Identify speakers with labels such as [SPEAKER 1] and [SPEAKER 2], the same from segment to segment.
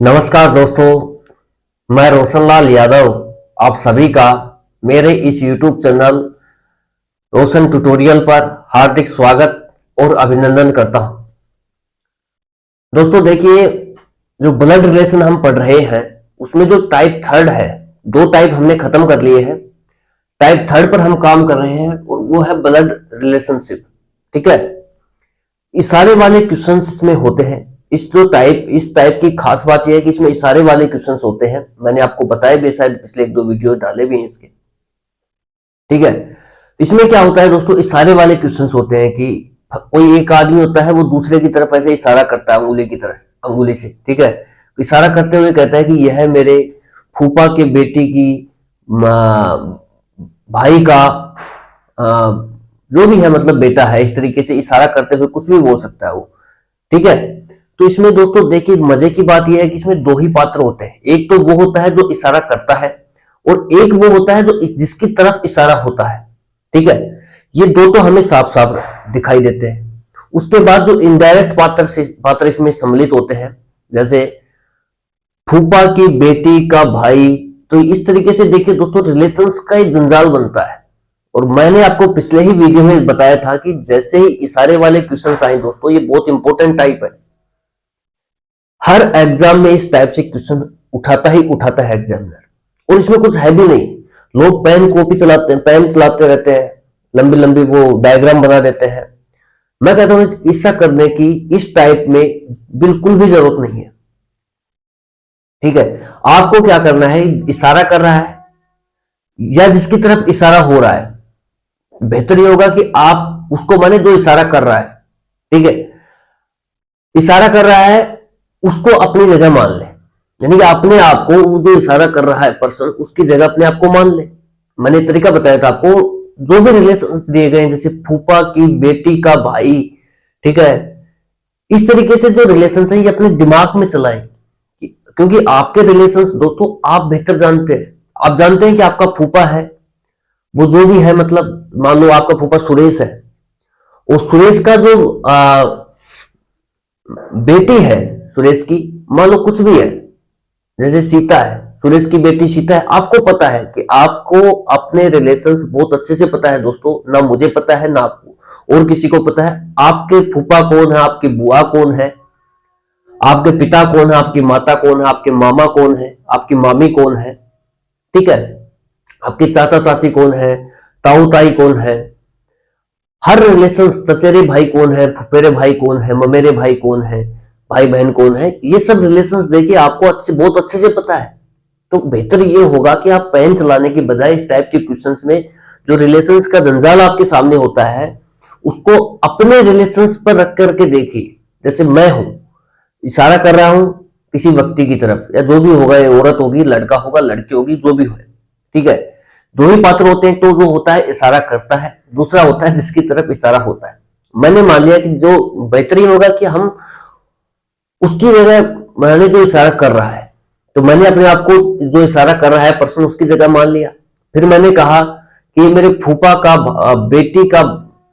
[SPEAKER 1] नमस्कार दोस्तों, मैं रोशनलाल यादव आप सभी का मेरे इस YouTube चैनल रोशन ट्यूटोरियल पर हार्दिक स्वागत और अभिनंदन करता हूं। दोस्तों देखिए, जो ब्लड रिलेशन हम पढ़ रहे हैं उसमें जो टाइप थर्ड है, दो टाइप हमने खत्म कर लिए हैं। टाइप थर्ड पर हम काम कर रहे हैं और वो है ब्लड रिलेशनशिप। ठीक है, इशारे वाले क्वेश्चंस इसमें होते हैं। इस टाइप की खास बात यह है कि इसमें इशारे वाले क्वेश्चंस होते हैं। मैंने आपको बताया भी, शायद पिछले एक दो वीडियो डाले भी हैं इसके। ठीक है, इसमें क्या होता है दोस्तों, इशारे वाले क्वेश्चंस होते हैं कि कोई एक आदमी होता है, वो दूसरे की तरफ ऐसे इशारा करता है अंगुली की तरह, अंगुली से। ठीक है, इशारा करते हुए कहता है कि यह मेरे फूफा के बेटी की भाई का जो भी है, मतलब बेटा है। इस तरीके से इशारा करते हुए कुछ भी बोल सकता है वो। ठीक है, तो इसमें दोस्तों देखिए, मजे की बात यह है कि इसमें दो ही पात्र होते हैं। एक तो वो होता है जो इशारा करता है और एक वो होता है जो जिसकी तरफ इशारा होता है। ठीक है, ये दो तो हमें साफ साफ दिखाई देते हैं। उसके बाद जो इनडायरेक्ट पात्र इसमें सम्मिलित होते हैं, जैसे फूफा की बेटी का भाई। तो इस तरीके से देखिए दोस्तों, रिलेशंस का एक जंजाल बनता है। और मैंने आपको पिछले ही वीडियो में बताया था कि जैसे ही इशारे वाले क्वेश्चंस आए दोस्तों, ये बहुत इंपॉर्टेंट टाइप है। हर एग्जाम में इस टाइप से क्वेश्चन उठाता ही उठाता है एग्जामिनर। और इसमें कुछ है भी नहीं, लोग पेन कॉपी चलाते हैं, पेन चलाते रहते हैं, लंबी लंबी वो डायग्राम बना देते हैं। मैं कहता हूं ऐसा करने की इस टाइप में बिल्कुल भी जरूरत नहीं है। ठीक है, आपको क्या करना है, इशारा कर रहा है या जिसकी तरफ इशारा हो रहा है, बेहतर ये होगा कि आप उसको माने जो इशारा कर रहा है। ठीक है, इशारा कर रहा है उसको अपनी जगह मान ले, यानी कि अपने आप को, जो इशारा कर रहा है पर्सन, उसकी जगह अपने आप को मान ले। मैंने तरीका बताया था आपको, जो भी रिलेशन दिए गए हैं, जैसे फूफा की बेटी का भाई। ठीक है, इस तरीके से जो रिलेशन है ये अपने दिमाग में चलाएं, क्योंकि आपके रिलेशन दोस्तों आप बेहतर जानते हैं। आप जानते हैं कि आपका फूफा है, वो जो भी है, मतलब मान लो आपका फूफा सुरेश है, और सुरेश का जो बेटी है, सुरेश की मान लो कुछ भी है, जैसे सीता है, सुरेश की बेटी सीता है। आपको पता है कि आपको अपने रिलेशंस बहुत अच्छे से पता है दोस्तों, ना मुझे पता है ना आपको और किसी को पता है। आपके फूफा कौन है, आपकी बुआ कौन है, आपके पिता कौन है, आपकी माता कौन है, आपके मामा कौन है, आपकी मामी कौन है। ठीक है, आपके चाचा चाची कौन है, ताऊ ताई कौन है, हर रिलेशन, चचेरे भाई कौन है, फुफेरे भाई कौन है, ममेरे भाई कौन है, भाई बहन कौन है, ये सब रिलेशंस देखिए आपको बहुत अच्छे से पता है। तो बेहतर ये होगा कि आप पेन चलाने की बजाय इस टाइप के क्वेश्चंस में जो रिलेशंस का जंजाल आपके सामने होता है, उसको अपने रिलेशंस पर रख करके देखिए। जैसे मैं हूं, इशारा कर रहा हूं किसी व्यक्ति की तरफ, या जो भी होगा, ये औरत होगी, लड़का होगा, लड़की होगी, जो भी हो। ठीक है, दो ही पात्र होते हैं, तो जो होता है इशारा करता है, दूसरा होता है जिसकी तरफ इशारा होता है। मैंने मान लिया कि जो बेहतरीन होगा कि हम उसकी जगह, मैंने जो इशारा कर रहा है, तो मैंने अपने आप को जो इशारा कर रहा है पर्सन, उसकी जगह मान लिया। फिर मैंने कहा कि ये मेरे फूफा का बेटी का,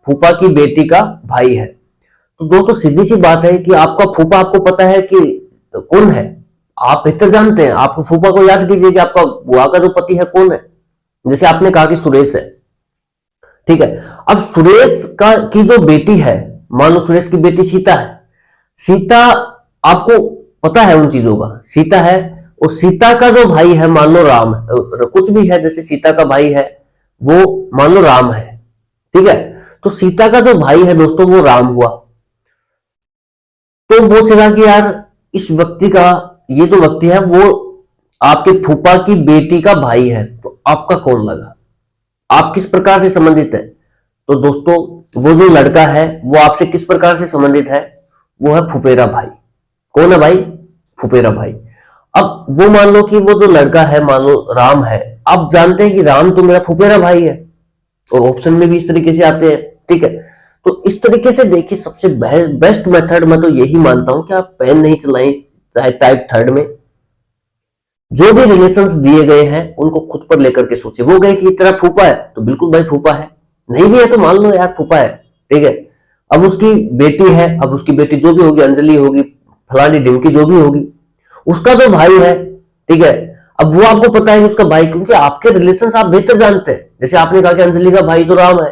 [SPEAKER 1] फूफा की बेटी का भाई है। तो दोस्तों सीधी सी बात है कि आपका फूफा, आपको पता है कि कौन है, आप बेहतर जानते हैं। आप फूफा को याद कीजिए कि आपका बुआ का जो पति है कौन है। जैसे आपने कहा कि सुरेश है। ठीक है, अब सुरेश का की जो बेटी है, मान लो सुरेश की बेटी सीता है। सीता, आपको पता है उन चीजों का, सीता है। और सीता का जो भाई है, मान लो राम है, कुछ भी है, जैसे सीता का भाई है वो मान लो राम है। ठीक है, तो सीता का जो भाई है दोस्तों वो राम हुआ। तो वो सोचा कि यार इस व्यक्ति का, ये जो व्यक्ति है वो आपके फूफा की बेटी का भाई है, तो आपका कौन लगा, आप किस प्रकार से संबंधित है। तो दोस्तों वो जो लड़का है वो आपसे किस प्रकार से संबंधित है, वो है फुफेरा भाई। कौन है भाई, फुफेरा भाई। अब वो मान लो कि वो जो लड़का है, मान लो राम है, आप जानते हैं कि राम तो मेरा फुफेरा भाई है, और ऑप्शन में भी इस तरीके से आते हैं। ठीक है, तो इस तरीके से देखिए, सबसे बेस्ट मेथड मैं तो यही मानता हूं कि आप पेन नहीं चलाएं, चाहे टाइप थर्ड में जो भी रिलेशंस दिए गए हैं उनको खुद पर लेकर के सोचे। वो गए कि तेरा फूफा है, तो बिल्कुल भाई फूफा है, नहीं भी है तो मान लो यार फूफा है। ठीक है, अब उसकी बेटी है, अब उसकी बेटी जो भी होगी, अंजलि होगी, फलानी ढिमकी जो भी होगी, उसका तो भाई है, ठीक है। अब वो आपको पता है कि उसका भाई, क्योंकि आपके रिलेशन आप बेहतर जानते हैं। जैसे आपने कहा कि अंजलि का भाई तो राम है,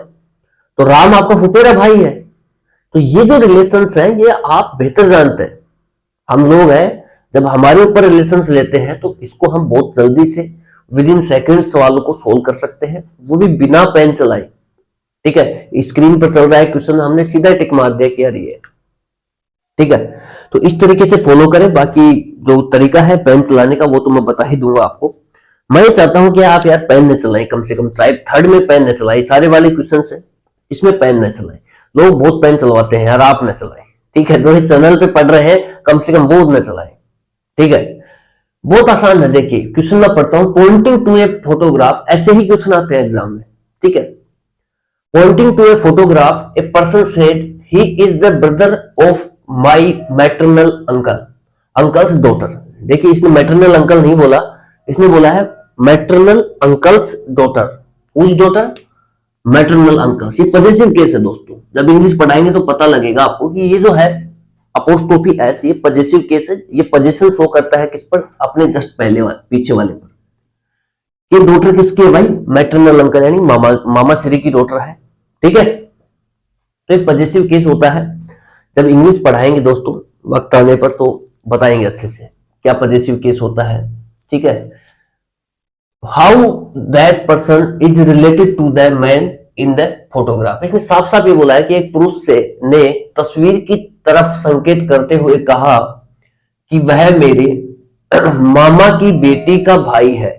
[SPEAKER 1] तो राम आपका फुफेरा भाई है। तो ये जो रिलेशंस हैं ये आप बेहतर जानते हैं। हम लोग हैं, जब हमारे ऊपर रिलेशंस लेते हैं तो इसको हम बहुत जल्दी से विद इन सेकेंड्स सवालों को सोल्व कर सकते हैं, वो भी बिना पेन चलाए, ठीक है। स्क्रीन पर चल रहा है क्वेश्चन, हमने सीधा टिक मार दिया कि यार ये, ठीक है। तो इस तरीके से फॉलो करें। बाकी जो तरीका है पेन चलाने का वो तो मैं बता ही दूंगा आपको। मैं चाहता हूं कि आप यार पेन न चलाएं, कम से कम टाइप थर्ड में पेन न चलाएं। सारे वाले क्वेश्चन है इसमें पेन न चलाएं। लोग बहुत पेन चलवाते हैं यार, आप न चलाएं, ठीक है। जो इस चैनल पे पढ़ रहे हैं कम से कम वो न चलाएं, ठीक है। बहुत आसान है। देखिए क्वेश्चन मैं पढ़ता हूं, पॉइंटिंग टू ए फोटोग्राफ, ऐसे ही क्वेश्चन आते हैं एग्जाम में, ठीक है। Pointing to a photograph, a person said he is the brother of my maternal uncle, uncle's daughter. देखिए इसने मैटरनल अंकल नहीं बोला, इसने बोला है मैटरनल अंकल्स डॉटर। उस डॉटर मैटरनल अंकल्स, ये पॉजिटिव केस है दोस्तों। जब इंग्लिश पढ़ाएंगे तो पता लगेगा आपको कि ये जो है अपोस्ट्रोफी एस, ये पॉजिटिव केस है। ये पोजीशन शो करता है किस पर, अपने जस्ट पहले वाले पीछे वाले पर। ये डॉटर किसकी है भाई, मैटरनल अंकल यानी मामा, मामा श्री की डॉटर है, ठीक है। तो एक पॉजिटिव केस होता है। जब इंग्लिश पढ़ाएंगे दोस्तों वक्त आने पर तो बताएंगे अच्छे से क्या पॉजिटिव केस होता है, ठीक है। How that person is related to the man in the photograph, इसने साफ साफ ये बोला है कि एक पुरुष से ने तस्वीर की तरफ संकेत करते हुए कहा कि वह मेरे मामा की बेटी का भाई है।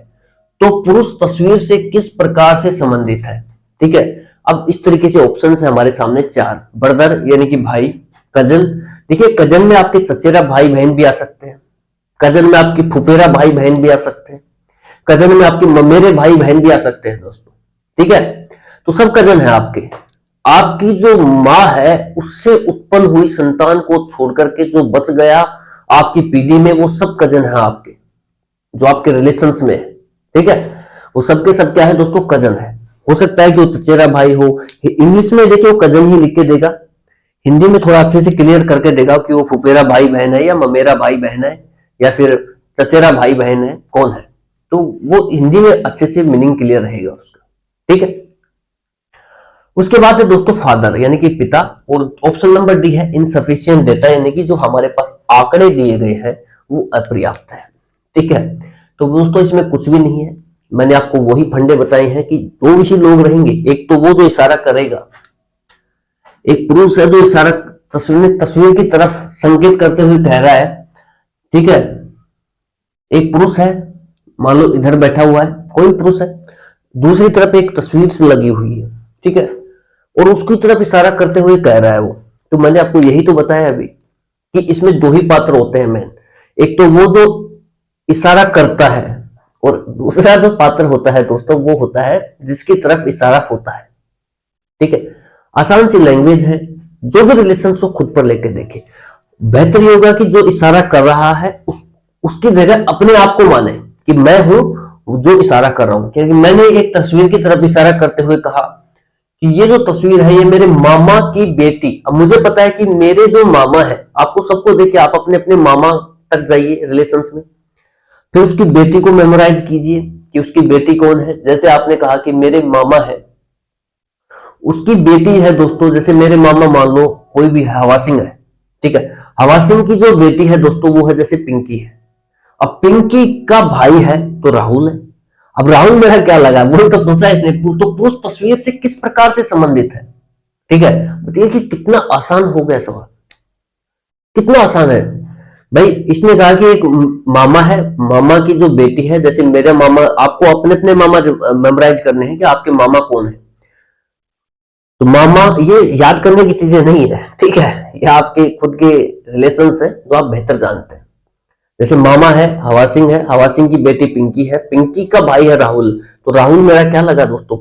[SPEAKER 1] तो पुरुष तस्वीर से किस प्रकार से संबंधित है, ठीक है। अब इस तरीके से ऑप्शन है हमारे सामने चार। ब्रदर यानी कि भाई, कजन, देखिए कजन में आपके चचेरा भाई बहन भी आ सकते हैं, कजन में आपके फुफेरा भाई बहन भी आ सकते हैं, कजन में आपके ममेरे भाई बहन भी आ सकते हैं दोस्तों, ठीक है। तो सब कजन है आपके। आपकी जो माँ है उससे उत्पन्न हुई संतान को छोड़ करके जो बच गया आपकी पीढ़ी में, वो सब कजन है आपके, जो आपके रिलेशंस में है, ठीक है। वो सबके सब क्या है दोस्तों, कजन है। हो सकता है कि वो चचेरा भाई हो। इंग्लिश में देखिए वो कजन ही लिख के देगा, हिंदी में थोड़ा अच्छे से क्लियर करके देगा कि वो फुफेरा भाई बहन है या ममेरा भाई बहन है या फिर चचेरा भाई बहन है, कौन है। तो वो हिंदी में अच्छे से मीनिंग क्लियर रहेगा उसका, ठीक है। उसके बाद है दोस्तों फादर यानी कि पिता, और ऑप्शन नंबर डी है इनसफिशियंट डेटा, यानी कि जो हमारे पास आंकड़े दिए गए हैं वो अपर्याप्त है, ठीक है। तो दोस्तों इसमें कुछ भी नहीं है, मैंने आपको वही फंडे बताए हैं कि दो विषय लोग रहेंगे। एक तो वो जो इशारा करेगा, एक पुरुष है जो इशारा तस्वीर की तरफ संकेत करते हुए कह रहा है, ठीक है। एक पुरुष है, मान लो इधर बैठा हुआ है कोई पुरुष है, दूसरी तरफ एक तस्वीर से लगी हुई है, ठीक है, और उसकी तरफ इशारा करते हुए कह रहा है वो। तो मैंने आपको यही तो बताया अभी कि इसमें दो ही पात्र होते हैं मेन, एक तो वो जो इशारा करता है और दूसरा जो पात्र होता है दोस्तों वो होता है जिसकी तरफ इशारा होता है, ठीक है। आसान सी लैंग्वेज है, जो भी रिलेशन को खुद पर लेके देखे। बेहतर ये होगा कि जो इशारा कर रहा है उसकी जगह अपने आप को माने कि मैं हूं जो इशारा कर रहा हूं। क्योंकि मैंने एक तस्वीर की तरफ इशारा करते हुए कहा कि ये जो तस्वीर है ये मेरे मामा की बेटी, अब मुझे पता है कि मेरे जो मामा है, आपको सबको देखिए, आप अपने अपने मामा तक जाइए रिलेशंस में, फिर उसकी बेटी को मेमोराइज कीजिए कि उसकी बेटी कौन है। जैसे आपने कहा कि मेरे मामा है, उसकी बेटी है दोस्तों, जैसे मेरे मामा मान लो कोई भी हवा सिंह है, ठीक है। हवा सिंह की जो बेटी है दोस्तों वो है जैसे पिंकी है। अब पिंकी का भाई है तो राहुल है। अब राहुल मेरा क्या लगा, वही तो पूछा इसने, तो पुरुष तस्वीर से किस प्रकार से संबंधित है, ठीक है। बताइए कि कितना आसान हो गया सवाल, कितना आसान है भाई। इसने कहा कि एक मामा है, मामा की जो बेटी है, जैसे मेरे मामा, आपको अपने अपने मामा मेमोराइज करने हैं कि आपके मामा कौन है। तो मामा ये याद करने की चीजें नहीं है, ठीक है, ये आपके खुद के रिलेशंस है जो आप बेहतर जानते हैं। जैसे मामा है हवा सिंह है, हवा सिंह की बेटी पिंकी है, पिंकी का भाई है राहुल, तो राहुल मेरा क्या लगा दोस्तों।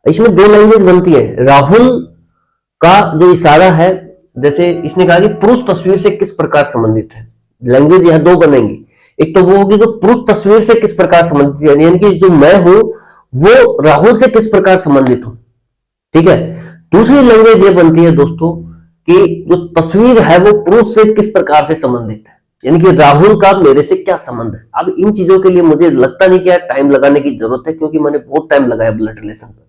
[SPEAKER 1] इसमें दो लैंग्वेज बनती है। राहुल का जो इशारा है, जैसे इसने कहा कि पुरुष तस्वीर से किस प्रकार संबंधित है, लैंग्वेज यह दो बनेंगी। एक तो वो होगी जो पुरुष तस्वीर से किस प्रकार संबंधित है, यानी कि जो मैं हूं वो राहुल से किस प्रकार संबंधित हूं, ठीक है। दूसरी लैंग्वेज ये बनती है दोस्तों कि जो तस्वीर है वो पुरुष से किस प्रकार से संबंधित है। यानी कि राहुल का मेरे से क्या संबंध है। अब इन चीजों के लिए मुझे लगता नहीं कि यार टाइम लगाने की जरूरत है, क्योंकि मैंने बहुत टाइम लगाया ब्लड रिलेशन पर,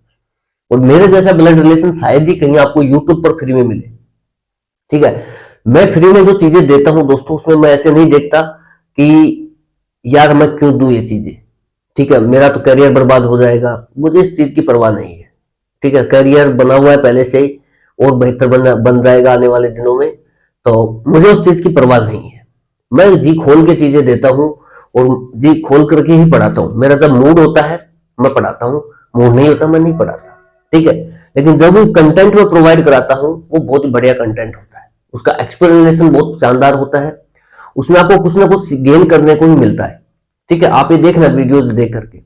[SPEAKER 1] और मेरे जैसा ब्लड रिलेशन शायद ही कहीं आपको यूट्यूब पर फ्री में मिले। ठीक है, मैं फ्री में जो चीजें देता हूं दोस्तों, उसमें मैं ऐसे नहीं देखता कि यार मैं क्यों दूं ये चीजें। ठीक है, मेरा तो करियर बर्बाद हो जाएगा, मुझे इस चीज की परवाह नहीं है। ठीक है, करियर बना हुआ है पहले से ही, और बेहतर बन जाएगा आने वाले दिनों में, तो मुझे उस चीज की परवाह नहीं है। मैं जी खोल के चीजें देता हूं, और जी खोल करके ही पढ़ाता हूं। मेरा जब मूड होता है मैं पढ़ाता हूं, मूड नहीं होता मैं नहीं पढ़ाता। ठीक है, लेकिन जब भी कंटेंट में प्रोवाइड कराता हूं वो बहुत बढ़िया कंटेंट होता है, उसका एक्सप्लेनेशन बहुत शानदार होता है, उसमें आपको कुछ ना कुछ गेन करने को ही मिलता है। ठीक है, आप ये देखना वीडियोस देख करके।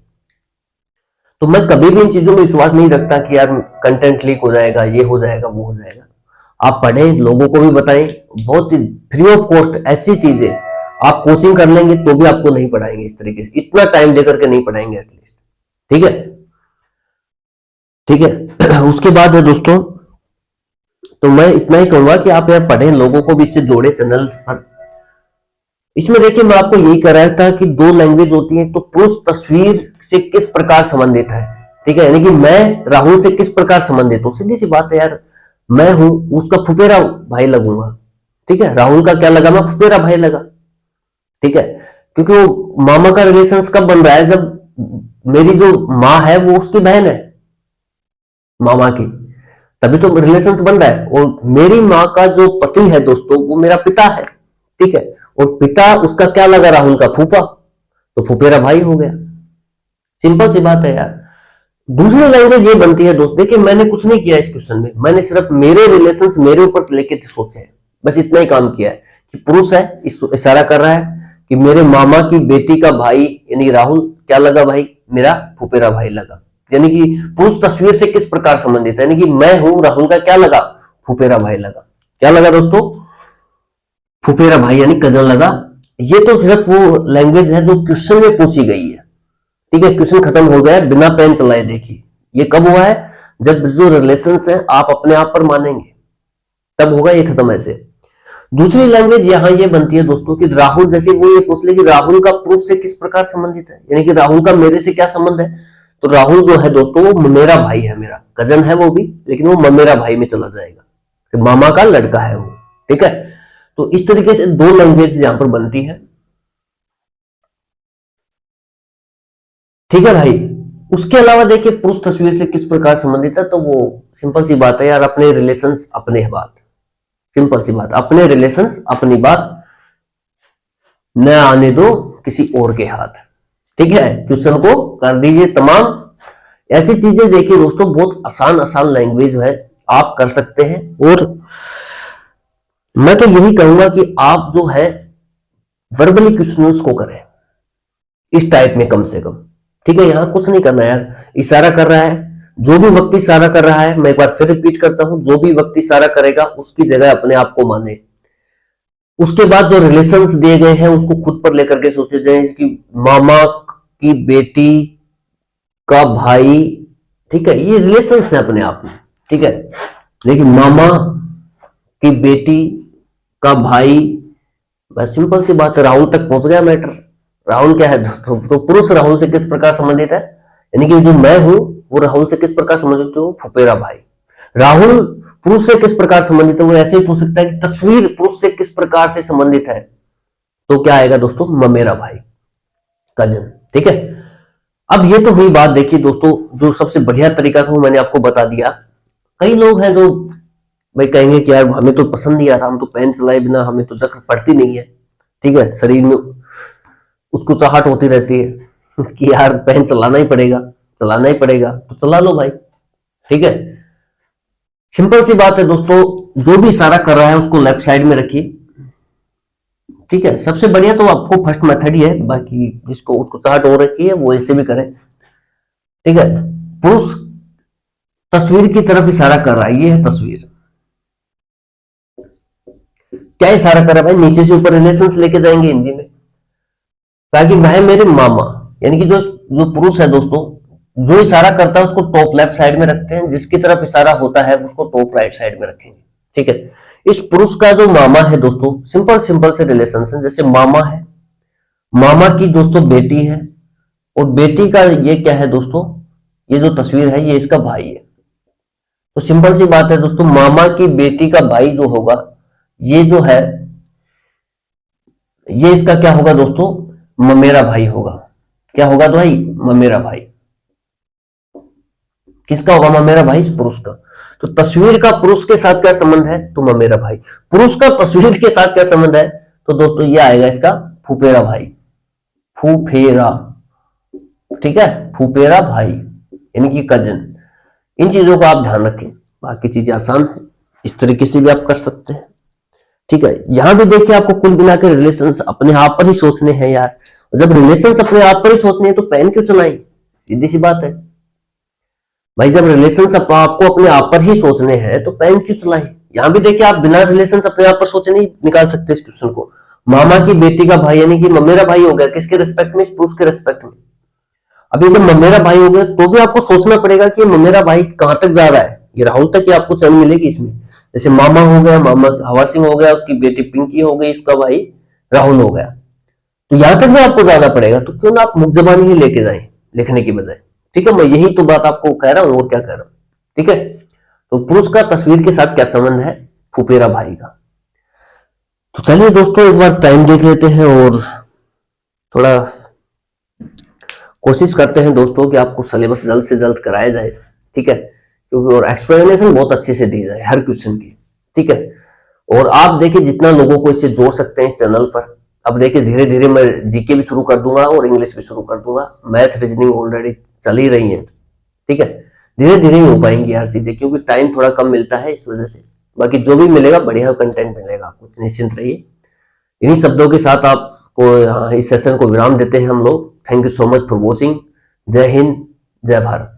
[SPEAKER 1] तो मैं कभी भी इन चीजों में विश्वास नहीं रखता कि यार कंटेंट लीक हो जाएगा, ये हो जाएगा, वो हो जाएगा। आप पढ़ें, लोगों को भी बताएं, बहुत फ्री ऑफ कॉस्ट ऐसी चीजें आप कोचिंग कर लेंगे तो भी आपको नहीं पढ़ाएंगे इस तरीके से, इतना टाइम देकर के नहीं पढ़ाएंगे एटलीस्ट। ठीक है, ठीक है। उसके बाद है दोस्तों, तो मैं इतना ही कहूंगा कि आप यार पढ़ें, लोगों को भी इससे जोड़े चैनल पर। इसमें देखिए मैं आपको यही कह रहा था कि दो लैंग्वेज होती है, तो पुरुष तस्वीर से किस प्रकार संबंधित है। ठीक है, यानी कि मैं राहुल से किस प्रकार संबंधित हूँ, सीधी सी बात है यार, मैं हूं उसका फुफेरा भाई लगूंगा। ठीक है, राहुल का क्या लगा, मैं फुफेरा भाई लगा। ठीक है, क्योंकि वो मामा का रिलेशन कब बन रहा है, जब मेरी जो माँ है वो उसकी बहन है मामा की, तभी तो रिलेशन बन रहा है। और मेरी माँ का जो पति है दोस्तों वो मेरा पिता है। ठीक है, और पिता उसका क्या लगा, राहुल का फूफा, तो फुफेरा भाई हो गया। सिंपल सी बात है यार। दूसरी लैंग्वेज ये बनती है दोस्त, देखिए मैंने कुछ नहीं किया इस क्वेश्चन में, मैंने सिर्फ मेरे रिलेशंस मेरे ऊपर लेके सोचे हैं, बस इतना ही काम किया है कि पुरुष है, इशारा कर रहा है कि मेरे मामा की बेटी का भाई यानी राहुल क्या लगा भाई, मेरा फुफेरा भाई लगा। यानी कि पुरुष तस्वीर से किस प्रकार संबंधित है, यानी कि मैं हूं, राहुल का क्या लगा, फुफेरा भाई लगा। क्या लगा दोस्तों, फुफेरा भाई यानी कजन लगा। ये तो सिर्फ वो लैंग्वेज है जो क्वेश्चन में पूछी गई है। ठीक है, क्वेश्चन खत्म हो गया, बिना पेन चलाए देखिए। ये कब हुआ है, जब जो रिलेशंस है आप अपने आप पर मानेंगे तब होगा ये खत्म। ऐसे दूसरी लैंग्वेज यहां ये बनती है दोस्तों कि राहुल, जैसे वो ये पूछ ले कि राहुल का पुरुष से किस प्रकार संबंधित है, यानी कि राहुल का मेरे से क्या संबंध है। तो राहुल जो है दोस्तों वो मेरा भाई है, मेरा कजन है वो भी, लेकिन वो मेरा भाई में चला जाएगा, तो मामा का लड़का है वो। ठीक है, तो इस तरीके से दो लैंग्वेज यहां पर बनती है। ठीक है भाई, उसके अलावा देखिए पुरुष तस्वीर से किस प्रकार संबंधित है, तो वो सिंपल सी बात है यार, अपने रिलेशंस अपने बात, सिंपल सी बात, अपने रिलेशंस अपनी बात, न आने दो किसी और के हाथ। ठीक है, क्वेश्चन को कर दीजिए तमाम। ऐसी चीजें देखिए दोस्तों, बहुत आसान आसान लैंग्वेज है, आप कर सकते हैं। और मैं तो यही कहूंगा कि आप जो है वर्बली क्वेश्चंस को करें इस टाइप में कम से कम। ठीक है, यहां कुछ नहीं करना यार, इशारा कर रहा है, जो भी व्यक्ति इशारा कर रहा है, मैं एक बार फिर रिपीट करता हूं, जो भी व्यक्ति इशारा करेगा उसकी जगह अपने आप को माने। उसके बाद जो रिलेशंस दिए गए हैं उसको खुद पर लेकर के सोचे जाए कि मामा की बेटी का भाई। ठीक है, ये रिलेशंस है अपने आप में। ठीक है, लेकिन मामा की बेटी का भाई, बस सिंपल सी बात है, राहुल तक पहुंच गया मैटर। राहुल क्या है, तो पुरुष राहुल से किस प्रकार संबंधित है, यानी कि जो मैं हूं वो राहुल से किस प्रकार संबंधित हो, फुफेरा भाई। राहुल पुरुष से किस प्रकार संबंधित है, वो ऐसे ही पूछ सकता है कि तस्वीर पुरुष से किस प्रकार से संबंधित है, तो क्या आएगा दोस्तों, ममेरा भाई, कजन। ठीक है, अब ये तो हुई बात देखिए दोस्तों, जो सबसे बढ़िया तरीका था वो मैंने आपको बता दिया। कई लोग हैं जो भाई कहेंगे कि यार हमें तो पसंद नहीं आ रहा, हम तो पेन चलाए बिना हमें तो जख्म पड़ती नहीं है। ठीक है, शरीर में उसकुचाहट होती रहती है कि यार पेन चलाना ही पड़ेगा, चलाना ही पड़ेगा, तो चला लो भाई। ठीक है, सिंपल सी बात है दोस्तों, जो भी इशारा कर रहा है उसको लेफ्ट साइड में रखिए। ठीक है, सबसे बढ़िया तो आपको फर्स्ट मेथड ही है, बाकी जिसको उसको चाहट हो रखी है वो ऐसे भी करें। ठीक है, पुरुष तस्वीर की तरफ इशारा कर रहा है, ये है तस्वीर। क्या इशारा कर रहा है भाई, नीचे से ऊपर रिलेशंस लेके जाएंगे हिंदी में, ताकि वह मेरे मामा, यानी कि जो जो पुरुष है दोस्तों, जो इशारा करता है उसको टॉप लेफ्ट साइड में रखते हैं, जिसकी तरफ इशारा होता है उसको टॉप राइट साइड में रखेंगे। ठीक है, इस पुरुष का जो मामा है दोस्तों, सिंपल सिंपल से रिलेशन है, जैसे मामा है, मामा की दोस्तों बेटी है, और बेटी का ये क्या है दोस्तों, ये जो तस्वीर है ये इसका भाई है। तो सिंपल सी बात है दोस्तों, मामा की बेटी का भाई जो होगा, ये जो है ये इसका क्या होगा दोस्तों, ममेरा भाई होगा। क्या होगा तो भाई, ममेरा भाई। किसका होगा ममेरा भाई, इस पुरुष का। तो तस्वीर का पुरुष के साथ क्या संबंध है, तो ममेरा भाई। पुरुष का तस्वीर के साथ क्या संबंध है, तो दोस्तों ये आएगा इसका फुफेरा भाई, फुफेरा, ठीक है, फुफेरा भाई यानी कि कजन। इन चीजों का आप ध्यान रखें, बाकी चीजें आसान है, इस तरीके से भी आप कर सकते हैं, ठीक है। यहां भी देखिए आपको कुल मिलाकर रिलेशंस अपने आप पर ही सोचने हैं यार। जब रिलेशंस अपने आप पर ही सोचने हैं तो पेन क्यों चलाएं, सीधी सी बात है भाई। जब रिलेशंस आपको अपने आप पर ही सोचने हैं तो पेन क्यों चलाएं। यहां भी देखिए आप बिना रिलेशंस अपने आप पर सोचे नहीं निकाल सकते इस क्वेश्चन को। मामा की बेटी का भाई यानी कि ममेरा भाई हो गया, किसके रिस्पेक्ट में, इस पुरुष के रिस्पेक्ट में। अभी जब ममेरा भाई हो गया तो भी आपको सोचना पड़ेगा कि ममेरा भाई कहां तक जा रहा है, ये राहुल तक ही आपको चल मिलेगी इसमें। जैसे मामा हो गया, मामा हवा सिंह हो गया, उसकी बेटी पिंकी हो गई, उसका भाई राहुल हो गया, तो यहां तक भी आपको जाना पड़ेगा। तो क्यों ना आप मुकजबानी ही लेके जाएं लिखने की बजाय, ठीक है। मैं यही तो बात आपको कह रहा हूं और क्या कह रहा हूं, ठीक है। तो पुरुष का तस्वीर के साथ क्या संबंध है, फुफेरा भाई का। तो चलिए दोस्तों एक बार टाइम देख लेते हैं और थोड़ा कोशिश करते हैं दोस्तों कि आपको सिलेबस जल्द से जल्द कराया जाए, ठीक है, क्योंकि और एक्सप्लेनेशन बहुत अच्छे से दी जाए हर क्वेश्चन की, ठीक है। और आप देखिए जितना लोगों को इससे जोड़ सकते हैं इस चैनल पर। अब देखिए धीरे धीरे मैं जीके भी शुरू कर दूंगा और इंग्लिश भी शुरू कर दूंगा, मैथ रीजनिंग ऑलरेडी चल ही रही है, ठीक है। धीरे धीरे ही हो पाएंगी यार चीजें, क्योंकि टाइम थोड़ा कम मिलता है इस वजह से। बाकी जो भी मिलेगा बढ़िया कंटेंट मिलेगा आपको, निश्चिंत रहिए। इन्हीं शब्दों के साथ आपको यहाँ इस सेशन को विराम देते हैं हम लोग। Thank you so much for watching. जय हिंद, जय भारत।